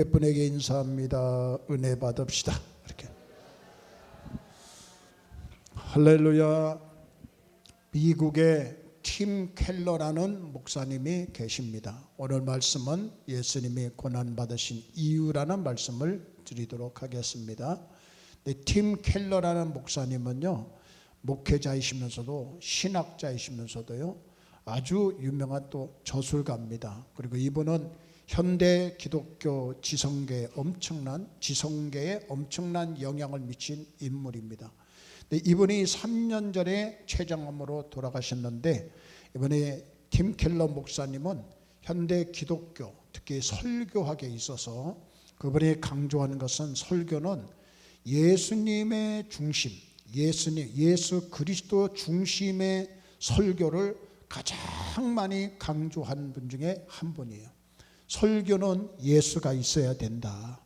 몇 분에게 인사합니다. 은혜 받읍시다. 이렇게. 할렐루야. 미국에 팀 켈러라는 목사님이 계십니다. 오늘 말씀은 예수님이 고난받으신 이유라는 말씀을 드리도록 하겠습니다. 팀 켈러라는 목사님은요, 목회자이시면서도 신학자이시면서도요, 아주 유명한 또 저술가입니다. 그리고 이분은 현대 기독교 지성계에 엄청난 영향을 미친 인물입니다. 이분이 3년 전에 췌장암으로 돌아가셨는데, 이번에 팀 켈러 목사님은 현대 기독교, 특히 설교학에 있어서 그분이 강조하는 것은, 설교는 예수님의 중심, 예수 그리스도 중심의 설교를 가장 많이 강조한 분 중에 한 분이에요. 설교는 예수가 있어야 된다.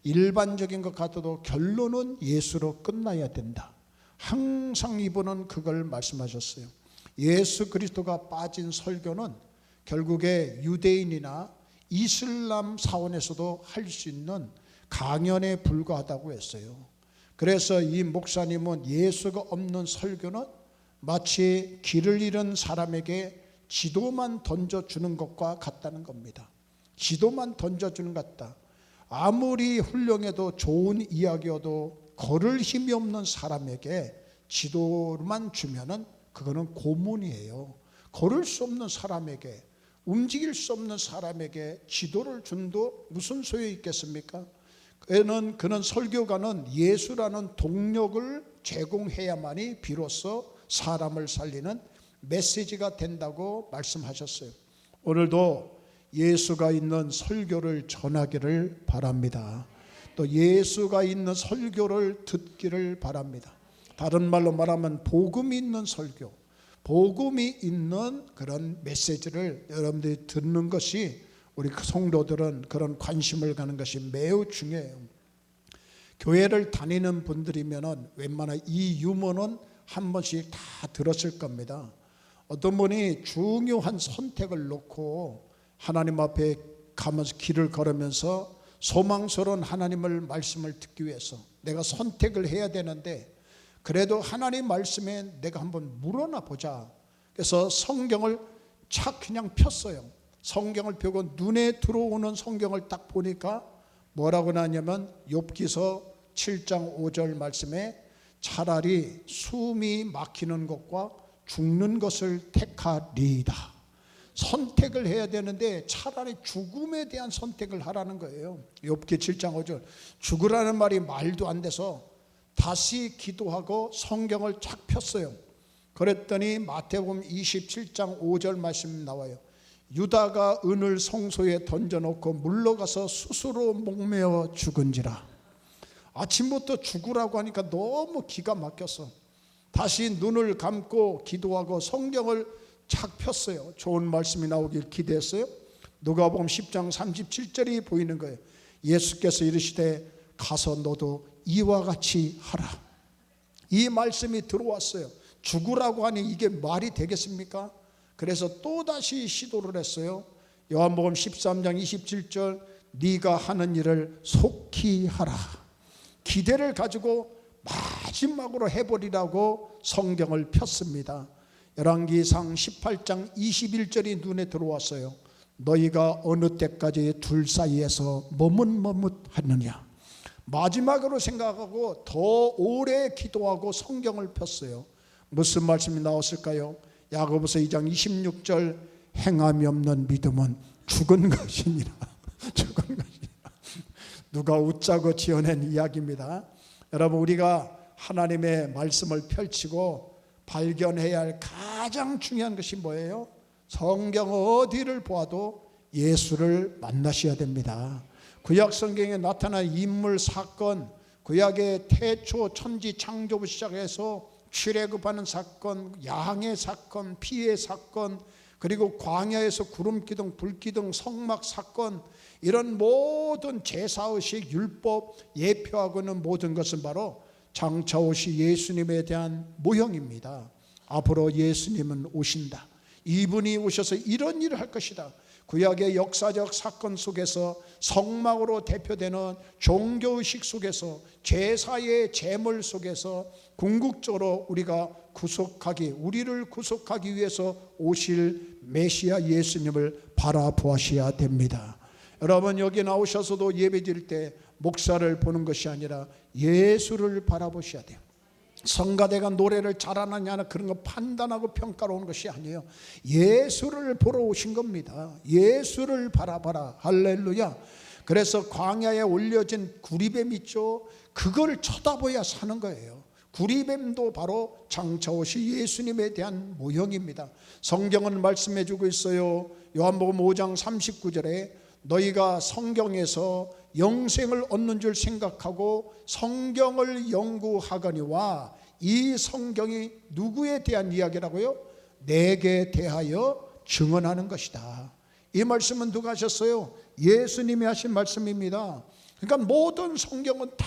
일반적인 것 같아도 결론은 예수로 끝나야 된다. 항상 이분은 그걸 말씀하셨어요. 예수 그리스도가 빠진 설교는 결국에 유대인이나 이슬람 사원에서도 할 수 있는 강연에 불과하다고 했어요. 그래서 이 목사님은 예수가 없는 설교는 마치 길을 잃은 사람에게 지도만 던져주는 것과 같다는 겁니다. 지도만 던져주는 것 같다. 아무리 훌륭해도 좋은 이야기여도 걸을 힘이 없는 사람에게 지도만 주면은 그거는 고문이에요. 걸을 수 없는 사람에게, 움직일 수 없는 사람에게 지도를 준도 무슨 소용이 있겠습니까? 그는 설교가는 예수라는 동력을 제공해야만이 비로소 사람을 살리는 메시지가 된다고 말씀하셨어요. 오늘도 예수가 있는 설교를 전하기를 바랍니다. 또 예수가 있는 설교를 듣기를 바랍니다. 다른 말로 말하면 복음이 있는 설교, 복음이 있는 그런 메시지를 여러분들이 듣는 것이, 우리 성도들은 그런 관심을 가는 것이 매우 중요해요. 교회를 다니는 분들이면 웬만한 이 유머는 한 번씩 다 들었을 겁니다. 어떤 분이 중요한 선택을 놓고 하나님 앞에 가면서 길을 걸으면서 소망스러운 하나님을 말씀을 듣기 위해서 내가 선택을 해야 되는데, 그래도 하나님 말씀에 내가 한번 물어나 보자. 그래서 성경을 착 그냥 폈어요. 성경을 펴고 눈에 들어오는 성경을 딱 보니까 뭐라고 나냐면, 욥기서 7장 5절 말씀에 차라리 숨이 막히는 것과 죽는 것을 택하리이다. 선택을 해야 되는데 차라리 죽음에 대한 선택을 하라는 거예요. 욥기 7장 5절. 죽으라는 말이 말도 안 돼서 다시 기도하고 성경을 착 폈어요. 그랬더니 마태복음 27장 5절 말씀 나와요. 유다가 은을 성소에 던져놓고 물러가서 스스로 목매어 죽은지라. 아침부터 죽으라고 하니까 너무 기가 막혔어. 다시 눈을 감고 기도하고 성경을 착 폈어요. 좋은 말씀이 나오길 기대했어요. 누가복음 10장 37절이 보이는 거예요. 예수께서 이르시되 가서 너도 이와 같이 하라. 이 말씀이 들어왔어요. 죽으라고 하니 이게 말이 되겠습니까? 그래서 또다시 시도를 했어요. 요한복음 13장 27절, 네가 하는 일을 속히 하라. 기대를 가지고 마지막으로 해버리라고 성경을 폈습니다. 열왕기상 18장 21절이 눈에 들어왔어요. 너희가 어느 때까지 둘 사이에서 머뭇머뭇하느냐. 마지막으로 생각하고 더 오래 기도하고 성경을 폈어요. 무슨 말씀이 나왔을까요? 야고보서 2장 26절, 행함이 없는 믿음은 죽은 것이니라. 죽은 것이니라. 누가 웃자고 지어낸 이야기입니다. 여러분, 우리가 하나님의 말씀을 펼치고 발견해야 할 가장 중요한 것이 뭐예요? 성경 어디를 보아도 예수를 만나셔야 됩니다. 구약 성경에 나타난 인물 사건, 구약의 태초 천지 창조부 시작해서 출애굽하는 사건, 양의 사건, 피의 사건, 그리고 광야에서 구름기둥, 불기둥, 성막 사건, 이런 모든 제사의식, 율법, 예표하고 있는 모든 것은 바로 장차 오실 예수님에 대한 모형입니다. 앞으로 예수님은 오신다. 이분이 오셔서 이런 일을 할 것이다. 구약의 역사적 사건 속에서 성막으로 대표되는 종교의식 속에서 제사의 제물 속에서 궁극적으로 우리를 구속하기 위해서 오실 메시아 예수님을 바라보아셔야 됩니다. 여러분, 여기 나오셔서도 예배드릴 때 목사를 보는 것이 아니라 예수를 바라보셔야 돼요. 성가대가 노래를 잘하느냐 그런 거 판단하고 평가로 오는 것이 아니에요. 예수를 보러 오신 겁니다. 예수를 바라봐라. 할렐루야. 그래서 광야에 올려진 구리뱀 있죠. 그걸 쳐다보야 사는 거예요. 구리뱀도 바로 장차 오실 예수님에 대한 모형입니다. 성경은 말씀해 주고 있어요. 요한복음 5장 39절에 너희가 성경에서 영생을 얻는 줄 생각하고 성경을 연구하거니와 이 성경이 누구에 대한 이야기라고요? 내게 대하여 증언하는 것이다. 이 말씀은 누가 하셨어요? 예수님이 하신 말씀입니다. 그러니까 모든 성경은 다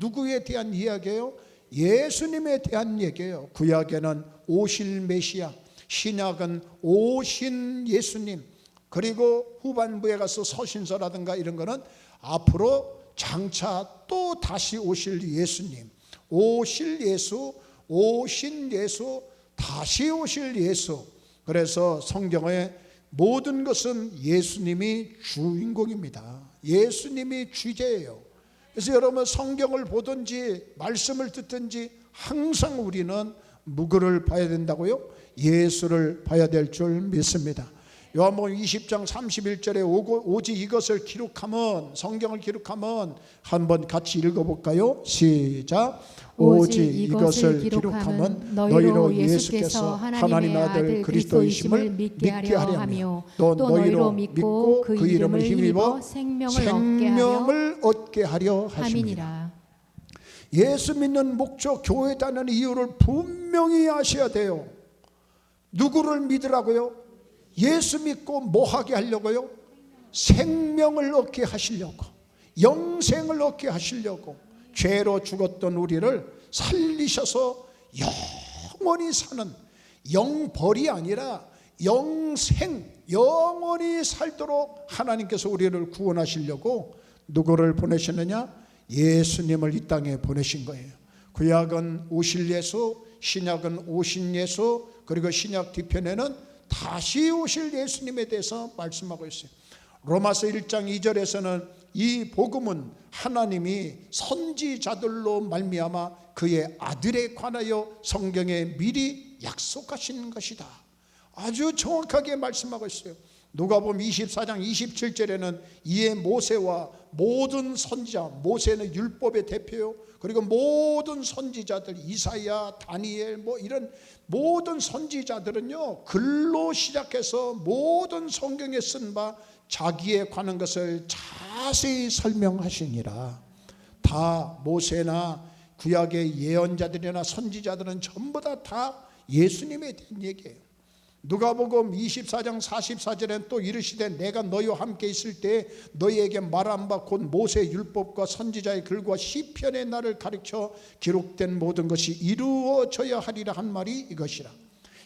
누구에 대한 이야기예요? 예수님에 대한 얘기예요. 구약에는 오실 메시아, 신약은 오신 예수님, 그리고 후반부에 가서 서신서라든가 이런 거는 앞으로 장차 또 다시 오실 예수님, 오실 예수, 오신 예수, 다시 오실 예수. 그래서 성경의 모든 것은 예수님이 주인공입니다. 예수님이 주제예요. 그래서 여러분, 성경을 보든지 말씀을 듣든지 항상 우리는 누구를 봐야 된다고요? 예수를 봐야 될 줄 믿습니다. 요한복음 20장 31절에 오직 이것을 기록하면, 성경을 기록하면, 한번 같이 읽어볼까요? 시작. 오직 이것을 기록하면 너희로 예수께서 하나님의 아들 그리스도이심을 믿게 하려 하며 또 너희로 믿고 그 이름을 힘입어 생명을 얻게 하려 하심이라. 예수 믿는 목적, 교회 다니는 이유를 분명히 아셔야 돼요. 누구를 믿으라고요? 예수 믿고 뭐 하게 하려고요? 생명을 얻게 하시려고, 영생을 얻게 하시려고, 죄로 죽었던 우리를 살리셔서 영원히 사는, 영벌이 아니라 영생, 영원히 살도록 하나님께서 우리를 구원하시려고 누구를 보내셨느냐? 예수님을 이 땅에 보내신 거예요. 구약은 오실 예수, 신약은 오신 예수, 그리고 신약 뒤편에는 다시 오실 예수님에 대해서 말씀하고 있어요. 로마서 1장 2절에서는 이 복음은 하나님이 선지자들로 말미암아 그의 아들에 관하여 성경에 미리 약속하신 것이다. 아주 정확하게 말씀하고 있어요. 누가복음 24장 27절에는 이에 모세와 모든 선지자, 모세는 율법의 대표요, 그리고 모든 선지자들, 이사야, 다니엘, 이런 모든 선지자들은요, 글로 시작해서 모든 성경에 쓴 바 자기에 관한 것을 자세히 설명하시니라. 다 모세나 구약의 예언자들이나 선지자들은 전부 다 예수님에 대한 얘기예요. 누가복음 24장 44절엔 또 이르시되 내가 너희와 함께 있을 때 너희에게 말한 바 곧 모세 율법과 선지자의 글과 시편의 날을 가르쳐 기록된 모든 것이 이루어져야 하리라 한 말이 이것이라.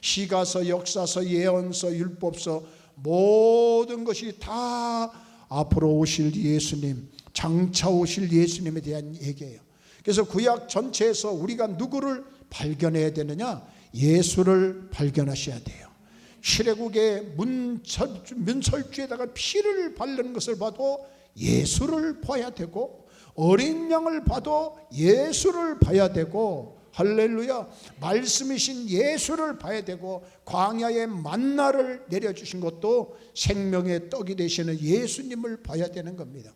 시가서, 역사서, 예언서, 율법서 모든 것이 다 앞으로 오실 예수님, 장차 오실 예수님에 대한 얘기예요. 그래서 구약 전체에서 우리가 누구를 발견해야 되느냐? 예수를 발견하셔야 돼요. 출애굽의 문설주에다가 피를 바르는 것을 봐도 예수를 봐야 되고, 어린 양을 봐도 예수를 봐야 되고, 할렐루야, 말씀이신 예수를 봐야 되고, 광야의 만나를 내려주신 것도 생명의 떡이 되시는 예수님을 봐야 되는 겁니다.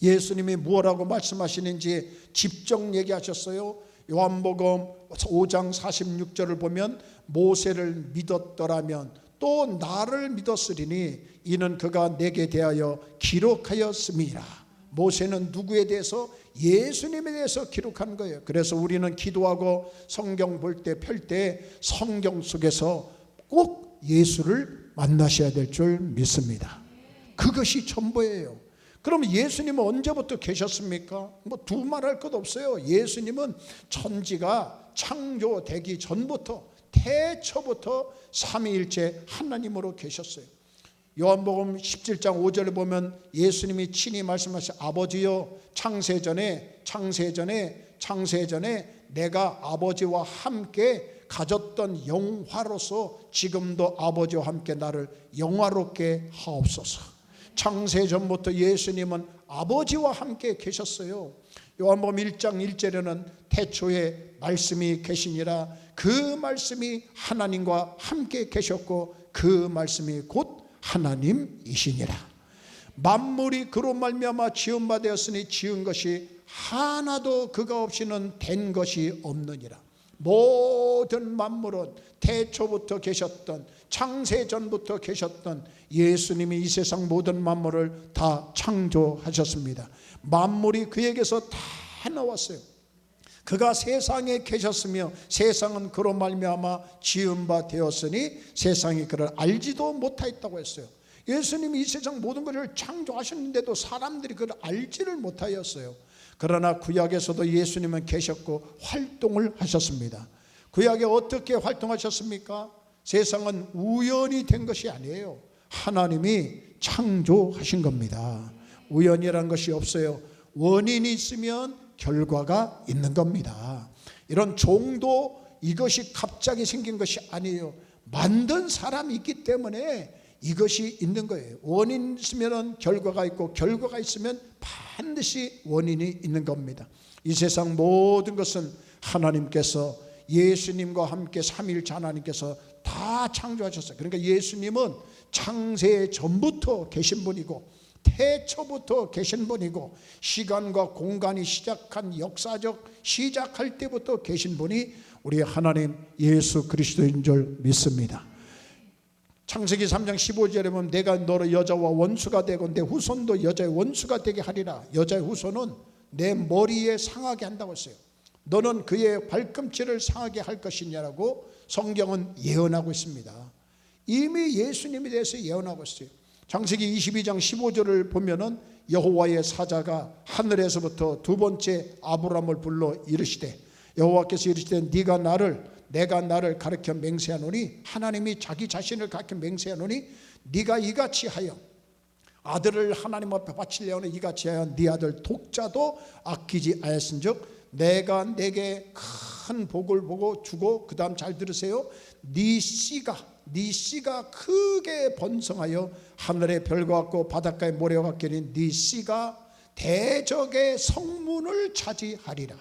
예수님이 무엇라고 말씀하시는지 직접 얘기하셨어요. 요한복음 5장 46절을 보면 모세를 믿었더라면 또 나를 믿었으리니 이는 그가 내게 대하여 기록하였음이라. 모세는 누구에 대해서? 예수님에 대해서 기록한 거예요. 그래서 우리는 기도하고 성경 볼 때, 펼 때 성경 속에서 꼭 예수를 만나셔야 될 줄 믿습니다. 그것이 전부예요. 그럼 예수님은 언제부터 계셨습니까? 두말할 것 없어요. 예수님은 천지가 창조되기 전부터, 태초부터 삼위일체 하나님으로 계셨어요. 요한복음 17장 5절에 보면 예수님이 친히 말씀하신 아버지여 창세전에 내가 아버지와 함께 가졌던 영화로서 지금도 아버지와 함께 나를 영화롭게 하옵소서. 창세전부터 예수님은 아버지와 함께 계셨어요. 요한복음 1장 1절에는 태초에 말씀이 계시니라. 그 말씀이 하나님과 함께 계셨고 그 말씀이 곧 하나님이시니라. 만물이 그로 말미암아 지은 바 되었으니 지은 것이 하나도 그가 없이는 된 것이 없느니라. 모든 만물은 태초부터 계셨던, 창세전부터 계셨던 예수님이 이 세상 모든 만물을 다 창조하셨습니다. 만물이 그에게서 다 나왔어요. 그가 세상에 계셨으며 세상은 그로 말미암아 지은 바 되었으니 세상이 그를 알지도 못하였다고 했어요. 예수님이 이 세상 모든 것을 창조하셨는데도 사람들이 그를 알지를 못하였어요. 그러나 구약에서도 예수님은 계셨고 활동을 하셨습니다. 구약에 어떻게 활동하셨습니까? 세상은 우연히 된 것이 아니에요. 하나님이 창조하신 겁니다. 우연이라는 것이 없어요. 원인이 있으면 결과가 있는 겁니다. 이런 종도 이것이 갑자기 생긴 것이 아니에요. 만든 사람이 있기 때문에 이것이 있는 거예요. 원인이 있으면 결과가 있고 결과가 있으면 반드시 원인이 있는 겁니다. 이 세상 모든 것은 하나님께서 예수님과 함께 삼위일체 하나님께서 다 창조하셨어요. 그러니까 예수님은 창세 전부터 계신 분이고 태초부터 계신 분이고 시간과 공간이 시작한 역사적 시작할 때부터 계신 분이 우리 하나님 예수 그리스도인 줄 믿습니다. 창세기 3장 15절에 보면 내가 너를 여자와 원수가 되고 내 후손도 여자의 원수가 되게 하리라. 여자의 후손은 내 머리에 상하게 한다고 했어요. 너는 그의 발꿈치를 상하게 할 것이냐라고 성경은 예언하고 있습니다. 이미 예수님에 대해서 예언하고 있어요. 창세기 22장 15절을 보면은 여호와의 사자가 하늘에서부터 두 번째 아브라함을 불러 이르시되 여호와께서 이르시되 내가 나를 가르쳐 맹세하노니 하나님이 자기 자신을 가르쳐 맹세하노니 네가 이같이 하여 아들을 하나님 앞에 바치려는 이같이 하여 네 아들 독자도 아끼지 아니하신즉 내가 내게 큰 복을 보고 주고 그 다음 잘 들으세요. 네 씨가 크게 번성하여 하늘의 별과 같고 바닷가의 모래와 같으니 네 씨가 대적의 성문을 차지하리라.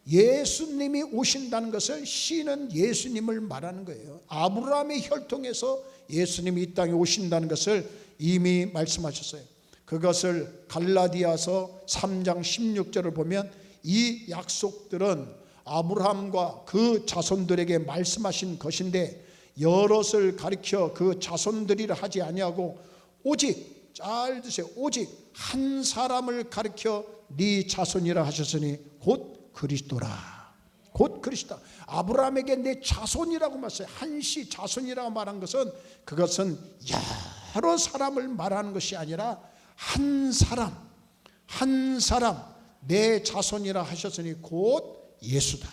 예수님이 오신다는 것을 씨는 예수님을 말하는 거예요. 아브라함의 혈통에서 예수님이 이 땅에 오신다는 것을 이미 말씀하셨어요. 그것을 갈라디아서 3장 16절을 보면 이 약속들은 아브라함과 그 자손들에게 말씀하신 것인데 여럿을 가리켜 그 자손들이라 하지 아니하고 오직 잘 드세요. 오직 한 사람을 가리켜 네 자손이라 하셨으니 곧 그리스도라. 곧 그리스도. 아브라함에게 내 자손이라고 말했어요. 한씨 자손이라고 말한 것은 그것은 여러 사람을 말하는 것이 아니라 한 사람 내 자손이라 하셨으니 곧 예수다.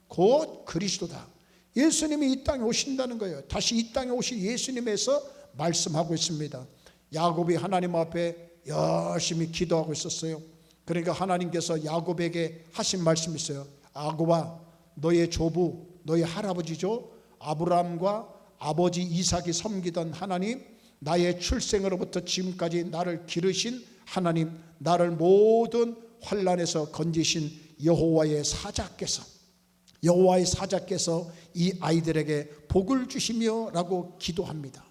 곧 그리스도다. 예수님이 이 땅에 오신다는 거예요. 다시 이 땅에 오신 예수님에서 말씀하고 있습니다. 야곱이 하나님 앞에 열심히 기도하고 있었어요. 그러니까 하나님께서 야곱에게 하신 말씀이 있어요. 야곱아, 너의 조부, 너의 할아버지죠, 아브라함과 아버지 이삭이 섬기던 하나님, 나의 출생으로부터 지금까지 나를 기르신 하나님, 나를 모든 환난에서 건지신 여호와의 사자께서 이 아이들에게 복을 주시며 라고 기도합니다.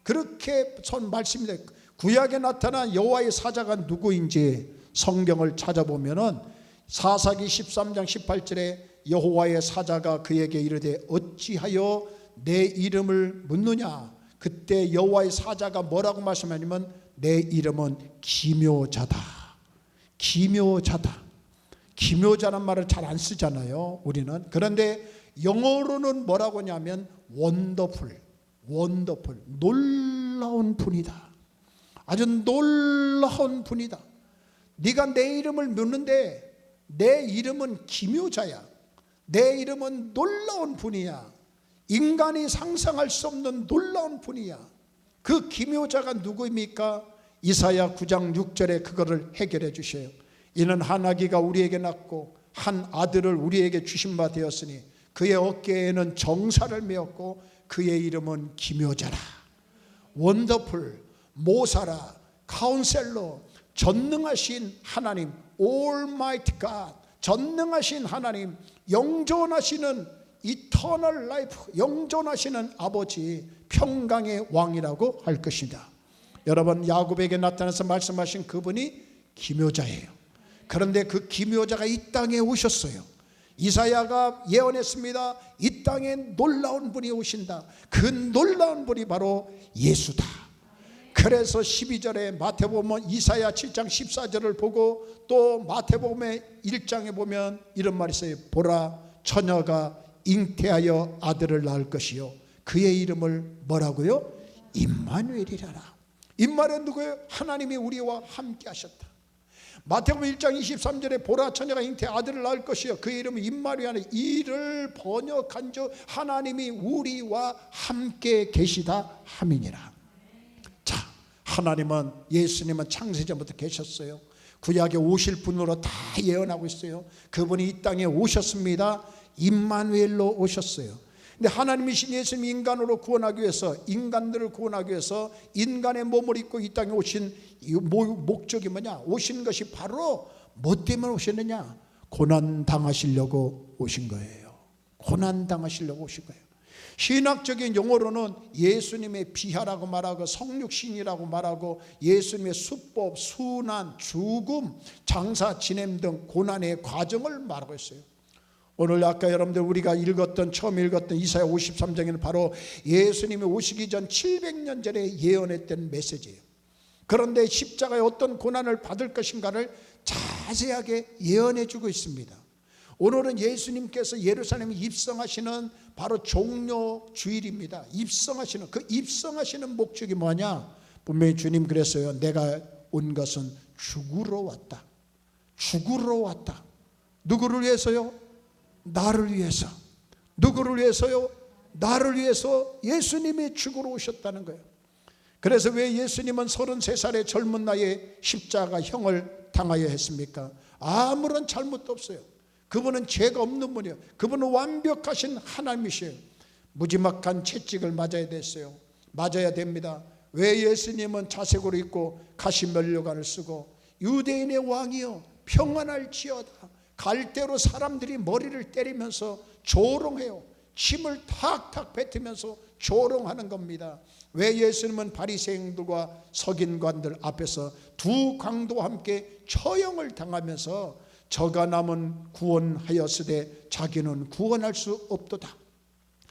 그렇게 선 말씀입니다. 구약에 나타난 여호와의 사자가 누구인지 성경을 찾아보면은 사사기 13장 18절에 여호와의 사자가 그에게 이르되 어찌하여 내 이름을 묻느냐. 그때 여호와의 사자가 뭐라고 말씀하냐면 내 이름은 기묘자다. 기묘자란 말을 잘 안 쓰잖아요, 우리는. 그런데 영어로는 뭐라고 하냐면 원더풀, 놀라운 분이다. 아주 놀라운 분이다. 네가 내 이름을 묻는데 내 이름은 기묘자야. 내 이름은 놀라운 분이야. 인간이 상상할 수 없는 놀라운 분이야. 그 기묘자가 누구입니까? 이사야 9장 6절에 그거를 해결해 주셔요. 이는 한 아기가 우리에게 낳고 한 아들을 우리에게 주신 바 되었으니 그의 어깨에는 정사를 메었고 그의 이름은 기묘자라, 원더풀, 모사라, 카운셀러, 전능하신 하나님, 올마이티 갓, 전능하신 하나님, 영존하시는 이터널 라이프, 영존하시는 아버지, 평강의 왕이라고 할 것이다. 여러분, 야곱에게 나타나서 말씀하신 그분이 기묘자예요. 그런데 그 기묘자가 이 땅에 오셨어요. 이사야가 예언했습니다. 이 땅에 놀라운 분이 오신다. 그 놀라운 분이 바로 예수다. 그래서 12절에 마태복음 이사야 7장 14절을 보고 또 마태복음의 1장에 보면 이런 말이 있어요. 보라, 처녀가 잉태하여 아들을 낳을 것이요 그의 이름을 뭐라고요? 임마누엘이라라. 임마누엘 누구예요? 하나님이 우리와 함께 하셨다. 마태복음 1장 23절에 보라, 처녀가 잉태 아들을 낳을 것이요 그의 이름은 임마누엘, 이를 번역한 즉 하나님이 우리와 함께 계시다 함이니라. 자, 하나님은, 예수님은 창세전부터 계셨어요. 구약에 오실 분으로 다 예언하고 있어요. 그분이 이 땅에 오셨습니다. 임마누엘로 오셨어요. 근데 하나님이신 예수님이 인간으로 구원하기 위해서, 인간들을 구원하기 위해서 인간의 몸을 입고 이 땅에 오신 이 목적이 뭐냐? 오신 것이 바로 뭐 때문에 오셨느냐? 고난 당하시려고 오신 거예요. 고난 당하시려고 오신 거예요. 신학적인 용어로는 예수님의 비하라고 말하고 성육신이라고 말하고 예수님의 수법, 순환, 죽음, 장사, 지냄 등 고난의 과정을 말하고 있어요. 오늘 아까 여러분들 우리가 처음 읽었던 이사야 53장에는 바로 예수님이 오시기 전 700년 전에 예언했던 메시지예요. 그런데 십자가에 어떤 고난을 받을 것인가를 자세하게 예언해 주고 있습니다. 오늘은 예수님께서 예루살렘에 입성하시는 바로 종료 주일입니다. 입성하시는, 그 입성하시는 목적이 뭐냐? 분명히 주님 그랬어요. 내가 온 것은 죽으러 왔다. 죽으러 왔다. 누구를 위해서요? 나를 위해서. 누구를 위해서요? 나를 위해서 예수님이 죽으러 오셨다는 거예요. 그래서 왜 예수님은 33살의 젊은 나이에 십자가형을 당하여 했습니까? 아무런 잘못도 없어요. 그분은 죄가 없는 분이에요. 그분은 완벽하신 하나님이시에요. 무지막한 채찍을 맞아야 됐어요. 맞아야 됩니다. 왜 예수님은 자색으로 입고 가시면류관을 쓰고 유대인의 왕이여 평안할지어다, 갈대로 사람들이 머리를 때리면서 조롱해요. 침을 탁탁 뱉으면서 조롱하는 겁니다. 왜 예수님은 바리새인들과 서긴관들 앞에서 두 강도와 함께 처형을 당하면서 저가 남은 구원하였으되 자기는 구원할 수 없도다.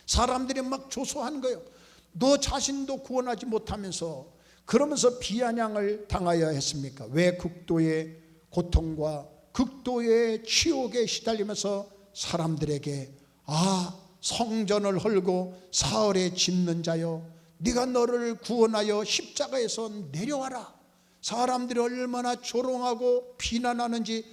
사람들이 막 조소하는 거예요. 너 자신도 구원하지 못하면서, 그러면서 비아냥을 당하여 했습니까? 왜 극도의 고통과 극도의 치욕에 시달리면서 사람들에게 성전을 헐고 사흘에 짓는 자여, 네가 너를 구원하여 십자가에서 내려와라. 사람들이 얼마나 조롱하고 비난하는지,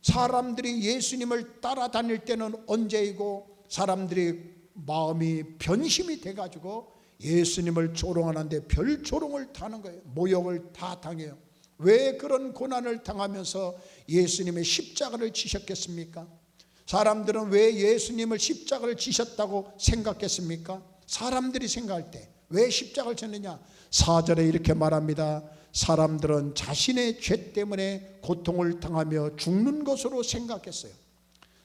사람들이 예수님을 따라다닐 때는 언제이고 사람들이 마음이 변심이 돼가지고 예수님을 조롱하는데 별 조롱을 타는 거예요. 모욕을 다 당해요. 왜 그런 고난을 당하면서 예수님의 십자가를 지셨겠습니까? 사람들은 왜 예수님을 십자가를 지셨다고 생각했습니까? 사람들이 생각할 때 왜 십자가를 졌느냐? 4절에 이렇게 말합니다. 사람들은 자신의 죄 때문에 고통을 당하며 죽는 것으로 생각했어요.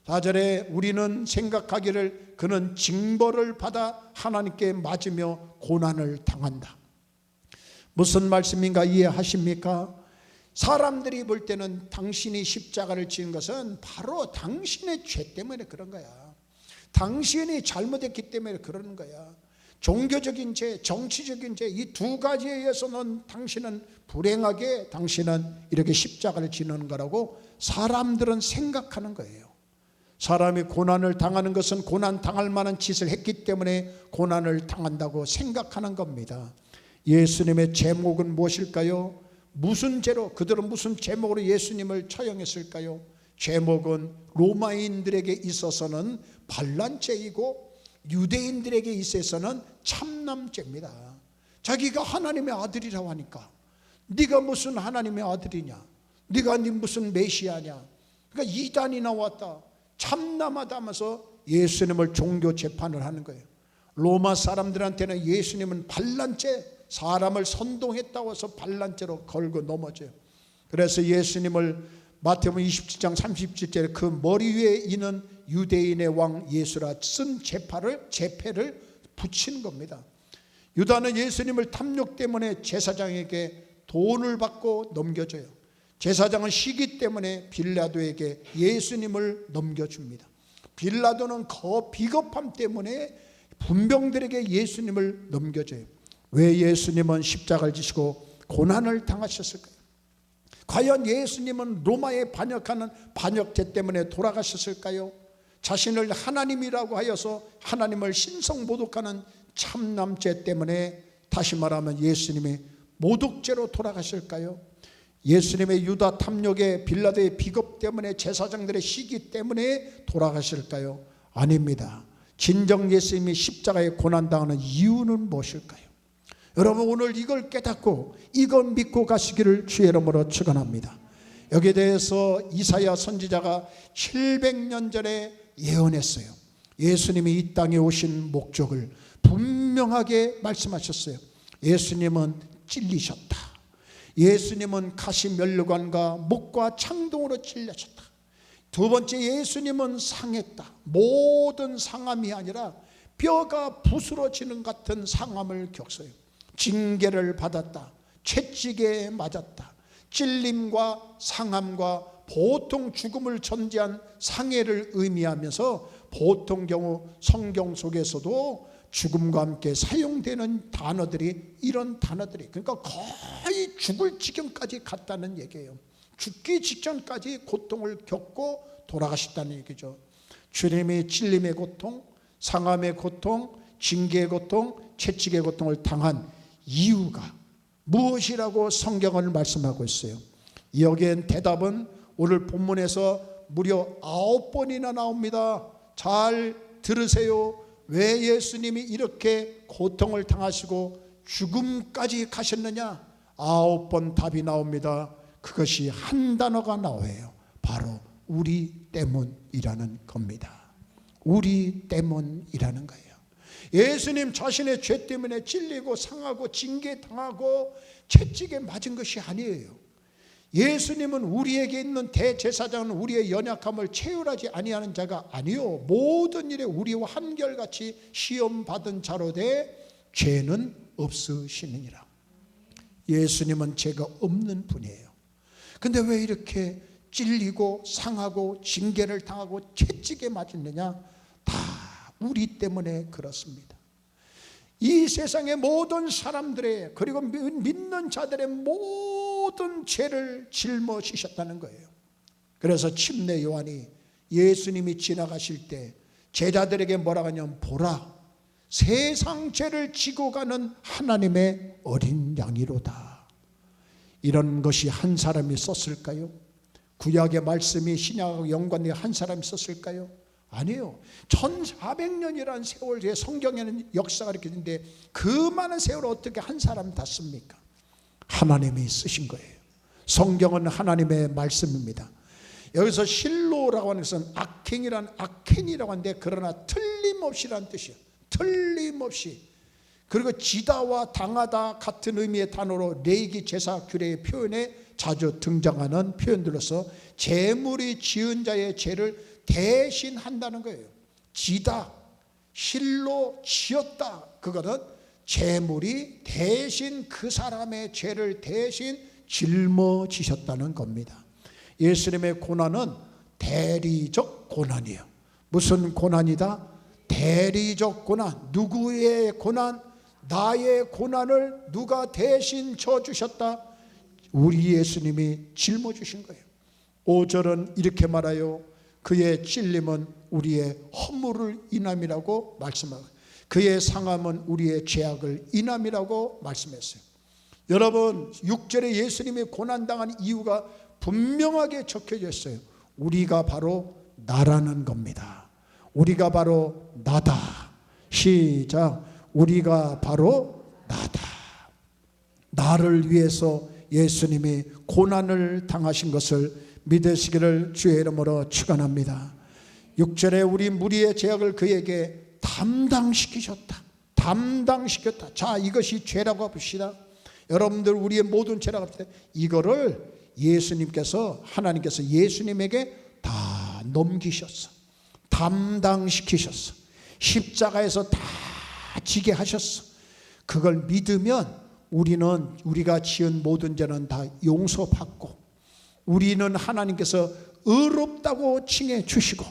4절에 우리는 생각하기를 그는 징벌을 받아 하나님께 맞으며 고난을 당한다. 무슨 말씀인가 이해하십니까? 사람들이 볼 때는 당신이 십자가를 지은 것은 바로 당신의 죄 때문에 그런 거야. 당신이 잘못했기 때문에 그러는 거야. 종교적인 죄, 정치적인 죄, 이 두 가지에 의해서는 당신은 불행하게, 당신은 이렇게 십자가를 지는 거라고 사람들은 생각하는 거예요. 사람이 고난을 당하는 것은 고난 당할 만한 짓을 했기 때문에 고난을 당한다고 생각하는 겁니다. 예수님의 제목은 무엇일까요? 무슨 죄로, 그들은 무슨 제목으로 예수님을 처형했을까요? 제목은 로마인들에게 있어서는 반란죄이고 유대인들에게 있어서는 참남죄입니다. 자기가 하나님의 아들이라고 하니까 네가 무슨 하나님의 아들이냐, 네가 무슨 메시아냐. 그러니까 이단이 나왔다, 참남하다 하면서 예수님을 종교 재판을 하는 거예요. 로마 사람들한테는 예수님은 반란죄, 사람을 선동했다고 해서 반란죄로 걸고 넘어져요. 그래서 예수님을 마태복음 27장 37절에 그 머리 위에 있는 유대인의 왕 예수라 쓴 제패를 붙이는 겁니다. 유다는 예수님을 탐욕 때문에 제사장에게 돈을 받고 넘겨줘요. 제사장은 시기 때문에 빌라도에게 예수님을 넘겨줍니다. 빌라도는 비겁함 때문에 분병들에게 예수님을 넘겨줘요. 왜 예수님은 십자가를 지시고 고난을 당하셨을까요? 과연 예수님은 로마에 반역하는 반역죄 때문에 돌아가셨을까요? 자신을 하나님이라고 하여서 하나님을 신성모독하는 참남죄 때문에, 다시 말하면 예수님이 모독죄로 돌아가실까요? 예수님의 유다 탐욕에 빌라도의 비겁 때문에, 제사장들의 시기 때문에 돌아가실까요? 아닙니다. 진정 예수님이 십자가에 고난당하는 이유는 무엇일까요? 여러분, 오늘 이걸 깨닫고 이걸 믿고 가시기를 주의 이름으로 축원합니다. 여기에 대해서 이사야 선지자가 700년 전에 예언했어요. 예수님이 이 땅에 오신 목적을 분명하게 말씀하셨어요. 예수님은 찔리셨다. 예수님은 가시면류관과 목과 창동으로 찔려졌다. 두 번째, 예수님은 상했다. 모든 상함이 아니라 뼈가 부스러지는 같은 상함을 겪어요. 징계를 받았다. 채찍에 맞았다. 찔림과 상함과 보통 죽음을 전제한 상해를 의미하면서 보통 경우 성경 속에서도 죽음과 함께 사용되는 단어들이 이런 단어들이, 그러니까 거의 죽을 지경까지 갔다는 얘기예요. 죽기 직전까지 고통을 겪고 돌아가셨다는 얘기죠. 주님이 찔림의 고통, 상함의 고통, 징계의 고통, 채찍의 고통을 당한 이유가 무엇이라고 성경을 말씀하고 있어요. 여기엔 대답은 오늘 본문에서 무려 9번이나 나옵니다. 잘 들으세요. 왜 예수님이 이렇게 고통을 당하시고 죽음까지 가셨느냐? 9번 답이 나옵니다. 그것이 한 단어가 나와요. 바로 우리 때문이라는 겁니다. 우리 때문이라는 거예요. 예수님 자신의 죄 때문에 찔리고 상하고 징계당하고 채찍에 맞은 것이 아니에요. 예수님은 우리에게 있는 대제사장은 우리의 연약함을 체휼하지 아니하는 자가 아니요, 모든 일에 우리와 한결같이 시험받은 자로 돼 죄는 없으시느니라. 예수님은 죄가 없는 분이에요. 근데 왜 이렇게 찔리고 상하고 징계를 당하고 채찍에 맞았느냐? 다 우리 때문에 그렇습니다. 이 세상의 모든 사람들의, 그리고 믿는 자들의 모든 죄를 짊어지셨다는 거예요. 그래서 침례 요한이 예수님이 지나가실 때 제자들에게 뭐라고 하냐면, 보라, 세상 죄를 지고 가는 하나님의 어린 양이로다. 이런 것이 한 사람이 썼을까요? 구약의 말씀이 신약하고 연관되어 한 사람이 썼을까요? 아니에요. 1400년이라는 세월에 성경에는 역사가 이렇게 있는데 그 많은 세월을 어떻게 한 사람 다 씁니까? 하나님이 쓰신 거예요. 성경은 하나님의 말씀입니다. 여기서 실로라고 하는 것은 악행이라고 하는데, 그러나 틀림없이라는 뜻이에요. 틀림없이. 그리고 지다와 당하다 같은 의미의 단어로 레이기 제사 규례의 표현에 자주 등장하는 표현들로서 재물이 지은 자의 죄를 대신한다는 거예요. 지다, 실로 지었다. 그거는 재물이 대신 그 사람의 죄를 대신 짊어지셨다는 겁니다. 예수님의 고난은 대리적 고난이에요. 무슨 고난이다? 대리적 고난. 누구의 고난? 나의 고난을 누가 대신 져주셨다? 우리 예수님이 짊어주신 거예요. 5절은 이렇게 말해요. 그의 찔림은 우리의 허물을 인함이라고 말씀하고, 그의 상함은 우리의 죄악을 인함이라고 말씀했어요. 여러분, 6절에 예수님이 고난당한 이유가 분명하게 적혀져 있어요. 우리가 바로 나라는 겁니다. 우리가 바로 나다. 시작. 우리가 바로 나다. 나를 위해서 예수님이 고난을 당하신 것을 믿으시기를 주의 이름으로 축원합니다. 6절에 우리 무리의 죄악을 그에게 담당시키셨다. 담당시켰다. 자, 이것이 죄라고 합시다. 여러분들 우리의 모든 죄라고 합시다. 이거를 예수님께서, 하나님께서 예수님에게 다 넘기셨어. 담당시키셨어. 십자가에서 다 지게 하셨어. 그걸 믿으면 우리가 지은 모든 죄는 다 용서받고, 우리는 하나님께서 의롭다고 칭해 주시고,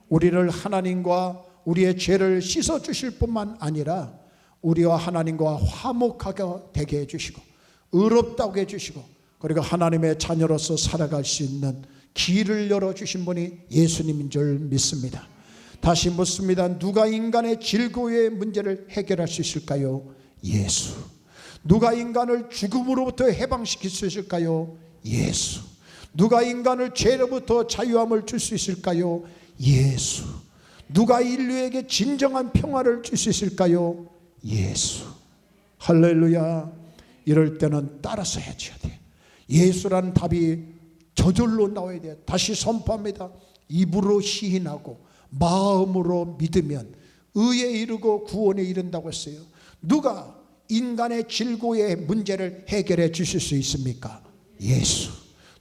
우리를 하나님과 우리의 죄를 씻어 주실 뿐만 아니라 우리와 하나님과 화목하게 되게 해주시고, 의롭다고 해주시고, 그리고 하나님의 자녀로서 살아갈 수 있는 길을 열어주신 분이 예수님인 줄 믿습니다. 다시 묻습니다. 누가 인간의 질고의 문제를 해결할 수 있을까요? 예수. 누가 인간을 죽음으로부터 해방시킬 수 있을까요? 예수. 누가 인간을 죄로부터 자유함을 줄 수 있을까요? 예수. 누가 인류에게 진정한 평화를 줄 수 있을까요? 예수. 할렐루야. 이럴 때는 따라서 해줘야 돼. 예수라는 답이 저절로 나와야 돼. 다시 선포합니다. 입으로 시인하고 마음으로 믿으면 의에 이르고 구원에 이른다고 했어요. 누가 인간의 질고의 문제를 해결해 주실 수 있습니까? 예수.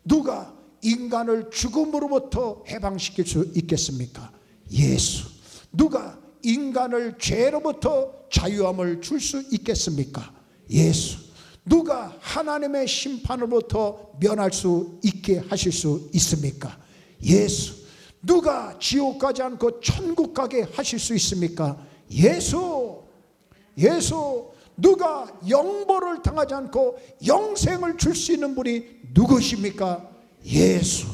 누가 인간을 죽음으로부터 해방시킬 수 있겠습니까? 예수. 누가 인간을 죄로부터 자유함을 줄 수 있겠습니까? 예수. 누가 하나님의 심판으로부터 면할 수 있게 하실 수 있습니까? 예수. 누가 지옥 가지 않고 천국 가게 하실 수 있습니까? 예수. 예수. 누가 영벌을 당하지 않고 영생을 줄 수 있는 분이 누구십니까? 예수.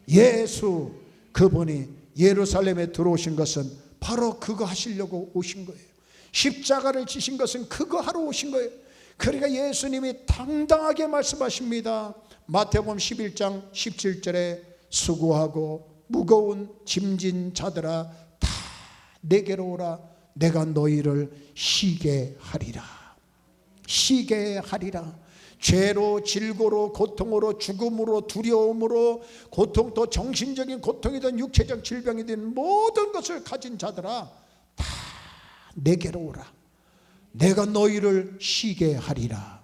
예수. 그분이 예루살렘에 들어오신 것은 바로 그거 하시려고 오신 거예요. 십자가를 지신 것은 그거 하러 오신 거예요. 그러니까 예수님이 당당하게 말씀하십니다. 마태복음 11장 17절에 수고하고 무거운 짐진 자들아 다 내게로 오라. 내가 너희를 쉬게 하리라. 쉬게 하리라. 죄로, 질고로, 고통으로, 죽음으로, 두려움으로, 고통, 또 정신적인 고통이든 육체적 질병이든 모든 것을 가진 자들아 다 내게로 오라. 내가 너희를 쉬게 하리라.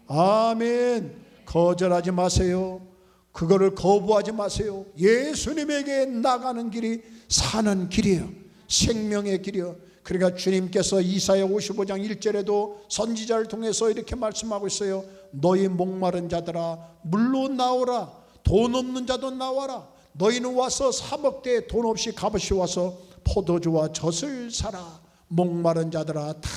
아멘. 거절하지 마세요. 그거를 거부하지 마세요. 예수님에게 나가는 길이 사는 길이에요. 생명의 길이에요. 그러니까 주님께서 이사야 55장 1절에도 선지자를 통해서 이렇게 말씀하고 있어요. 너희 목마른 자들아 물로 나오라. 돈 없는 자도 나와라. 너희는 와서 사먹되 돈 없이 값없이 와서 포도주와 젖을 사라. 목마른 자들아 다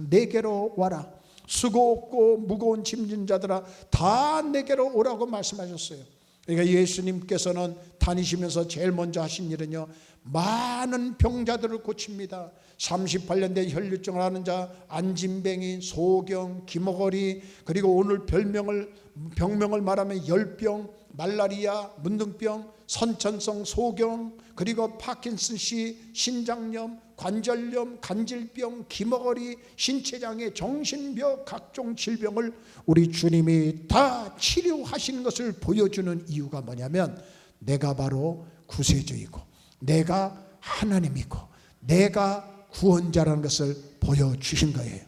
내게로 와라. 수고 없고 무거운 짐진 자들아 다 내게로 오라고 말씀하셨어요. 그러니까 예수님께서는 다니시면서 제일 먼저 하신 일은요, 많은 병자들을 고칩니다. 38년 된 혈류증을 앓는 자, 안진뱅이, 소경, 기머거리, 그리고 오늘 병명을 말하면 열병, 말라리아, 문둥병, 선천성 소경, 그리고 파킨슨씨, 신장염, 관절염, 간질병, 기머거리, 신체장애, 정신병, 각종 질병을 우리 주님이 다 치료하시는 것을 보여주는 이유가 뭐냐면 내가 바로 구세주이고 내가 하나님이고 내가 구원자라는 것을 보여주신 거예요.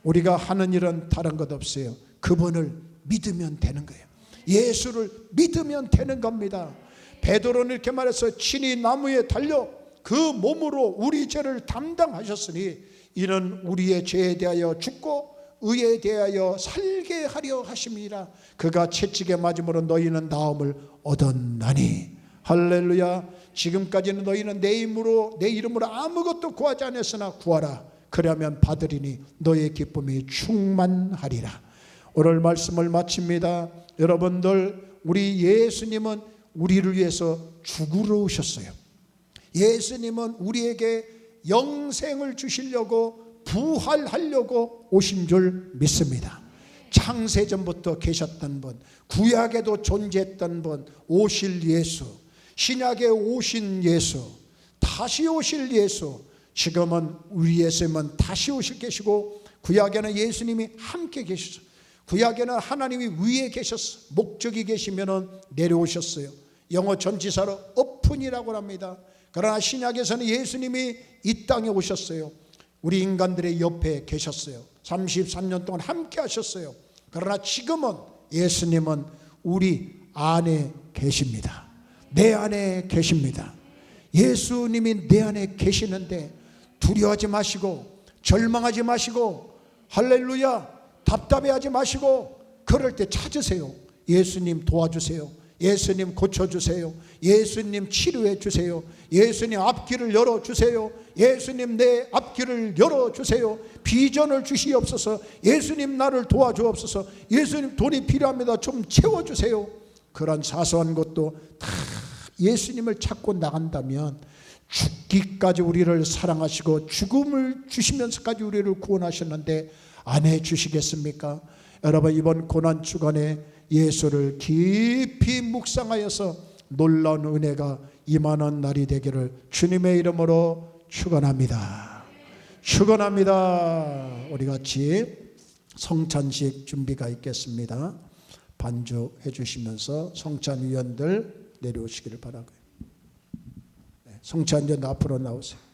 우리가 하는 일은 다른 것 없어요. 그분을 믿으면 되는 거예요. 예수를 믿으면 되는 겁니다. 베드로는 이렇게 말해서 친히 나무에 달려 그 몸으로 우리 죄를 담당하셨으니 이는 우리의 죄에 대하여 죽고 의에 대하여 살게 하려 하심이라. 그가 채찍에 맞음으로 너희는 나음을 얻었나니. 할렐루야. 지금까지는 너희는 내 이름으로 아무것도 구하지 않았으나 구하라. 그러면 받으리니 너의 기쁨이 충만하리라. 오늘 말씀을 마칩니다. 여러분들, 우리 예수님은 우리를 위해서 죽으러 오셨어요. 예수님은 우리에게 영생을 주시려고 부활하려고 오신 줄 믿습니다. 창세전부터 계셨던 분, 구약에도 존재했던 분, 오실 예수, 신약에 오신 예수, 다시 오실 예수. 지금은 우리 예수님은 다시 오실 계시고 구약에는 예수님이 함께 계시죠. 구약에는 하나님이 위에 계셨어. 목적이 계시면은 내려오셨어요. 영어 전치사로 open이라고 합니다. 그러나 신약에서는 예수님이 이 땅에 오셨어요. 우리 인간들의 옆에 계셨어요. 33년 동안 함께 하셨어요. 그러나 지금은 예수님은 우리 안에 계십니다. 내 안에 계십니다. 예수님이 내 안에 계시는데 두려워하지 마시고 절망하지 마시고 할렐루야 답답해하지 마시고 그럴 때 찾으세요. 예수님 도와주세요. 예수님 고쳐주세요. 예수님 치료해 주세요. 예수님 앞길을 열어주세요. 예수님 내 앞길을 열어주세요. 비전을 주시옵소서. 예수님 나를 도와주옵소서. 예수님 돈이 필요합니다. 좀 채워주세요. 그런 사소한 것도 다 예수님을 찾고 나간다면 죽기까지 우리를 사랑하시고 죽음을 주시면서까지 우리를 구원하셨는데 안 해주시겠습니까? 여러분 이번 고난주간에 예수를 깊이 묵상하여서 놀라운 은혜가 임하는 날이 되기를 주님의 이름으로 축원합니다. 축원합니다. 우리 같이 성찬식 준비가 있겠습니다. 반주해 주시면서 성찬위원들 내려오시기를 바라고요. 성찬위원 앞으로 나오세요.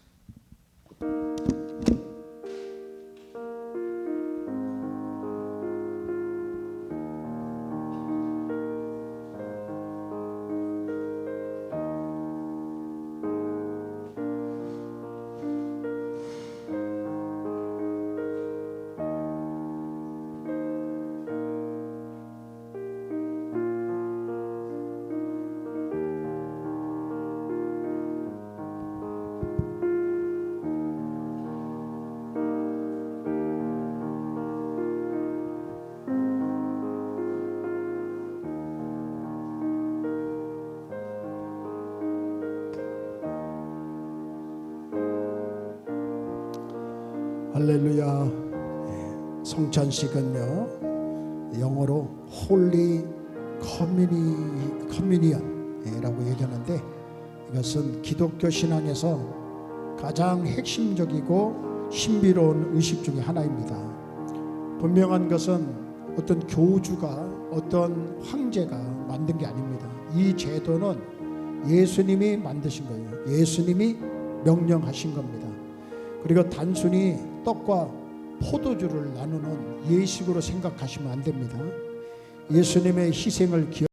할렐루야. 성찬식은요 영어로 홀리 커뮤니언이라고 얘기하는데 이것은 기독교 신앙에서 가장 핵심적이고 신비로운 의식 중에 하나입니다. 분명한 것은 어떤 교주가 어떤 황제가 만든 게 아닙니다. 이 제도는 예수님이 만드신 거예요. 예수님이 명령하신 겁니다. 그리고 단순히 떡과 포도주를 나누는 예식으로 생각하시면 안 됩니다. 예수님의 희생을 기억